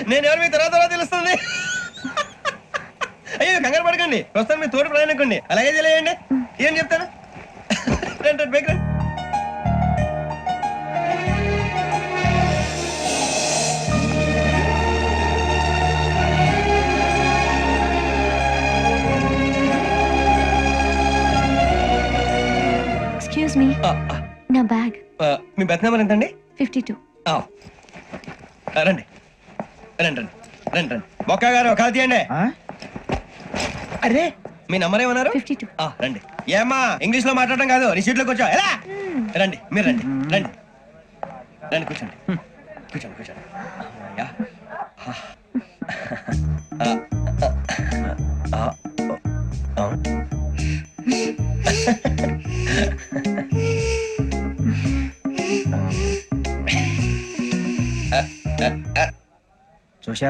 నేను ఎవరు మీ తర్వాత తెలుస్తుంది. అయ్యో కంగారు పడకండి, ప్రస్తుతం మీ తోటి ప్రయాణకండి, అలాగే తెలియండి. ఏం చెప్తాను రండి బైక్ రండి. ఎక్స్క్యూజ్ మీ, నా బ్యాగ్. మీ బెత్ నెంబర్ ఎంతండి? 52. రండి రండి రండి రండి రండి. మొక్క గారు కాల్ తీయండి. అరే మీ నంబర్ ఏమన్నారు? 52. రండి. ఏమ్మా ఇంగ్లీష్ లో మాట్లాడడం కాదు, నీ సీట్లోకి వచ్చా ఎలా రండి. మీరు రండి రండి రండి, కూర్చోండి కూర్చోండి కూర్చోండి. అమ్మయ్యా.